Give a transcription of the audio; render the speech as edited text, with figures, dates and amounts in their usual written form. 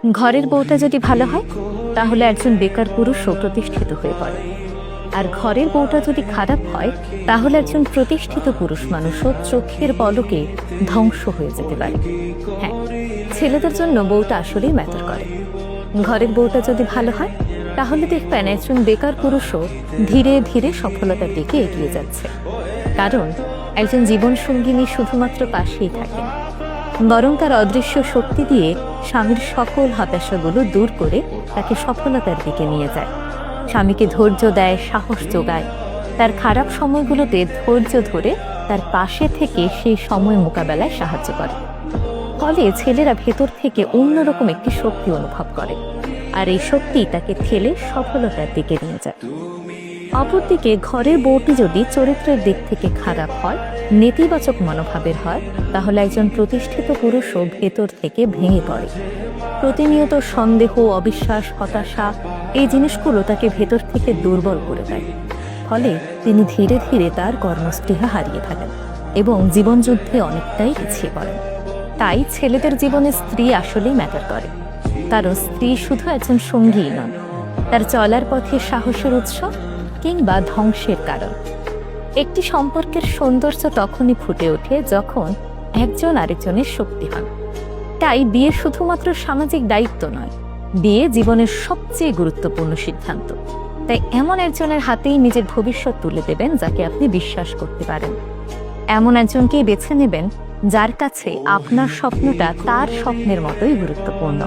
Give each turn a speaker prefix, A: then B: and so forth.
A: ঘরের বউটা যদি ভালো হয় তাহলে একজন বেকার পুরুষও প্রতিষ্ঠিত হয়ে পড়ে, আর ঘরের বউটা যদি খারাপ হয় তাহলে একজন প্রতিষ্ঠিত পুরুষ মানুষও চোখের পলকে ধ্বংস হয়ে যেতে পারে। হ্যাঁ, ছেলেদের জন্য বউটা আসলেই ম্যাটার করে। ঘরের বউটা যদি ভালো হয় তাহলে দেখবেন একজন বেকার পুরুষও ধীরে ধীরে সফলতার দিকে এগিয়ে যাচ্ছে, কারণ একজন জীবনসঙ্গিনী শুধুমাত্র পাশেই থাকে না, বরং তার অদৃশ্য শক্তি দিয়ে স্বামীর সকল হতাশাগুলো দূর করে তাকে সফলতার দিকে নিয়ে যায়। স্বামীকে ধৈর্য দেয়, সাহস যোগায়, তার খারাপ সময়গুলোতে ধৈর্য ধরে তার পাশে থেকে সেই সময় মোকাবেলায় সাহায্য করে। ফলে ছেলেরা ভেতর থেকে অন্যরকম একটি শক্তি অনুভব করে, আর এই শক্তি তাকে ঠেলে সফলতার দিকে নিয়ে যায়। অপরদিকে ঘরের বউটি যদি চরিত্রের দিক থেকে খারাপ হয়, নেতিবাচক মনোভাবের হয়, তাহলে একজন প্রতিষ্ঠিত পুরুষও ভেতর থেকে ভেঙে পড়ে। প্রতিনিয়ত সন্দেহ, অবিশ্বাস, হতাশা এই জিনিসগুলো তাকে ভেতর থেকে দুর্বল করে দেয়। ফলে তিনি ধীরে ধীরে তার কর্মস্পৃহা হারিয়ে ফেলেন এবং জীবনযুদ্ধে অনেকটাই পিছিয়ে পড়েন। তাই ছেলেদের জীবনে স্ত্রী আসলেই ম্যাটার করে, কারণ স্ত্রী শুধু একজন সঙ্গীই নন, তার চলার পথে সাহসের উৎস কিংবা ধ্বংসের কারণ। একটি সম্পর্কের সৌন্দর্য তখনই ফুটে ওঠে যখন একজন আরেকজনের শক্তি হন। তাই বিয়ে শুধুমাত্র সামাজিক দায়িত্ব নয়, বিয়ে জীবনের সবচেয়ে গুরুত্বপূর্ণ সিদ্ধান্ত। তাই এমন একজনের হাতেই নিজের ভবিষ্যৎ তুলে দেবেন যাকে আপনি বিশ্বাস করতে পারেন। এমন একজনকেই বেছে নেবেন যার কাছে আপনার স্বপ্নটা তার স্বপ্নের মতোই গুরুত্বপূর্ণ।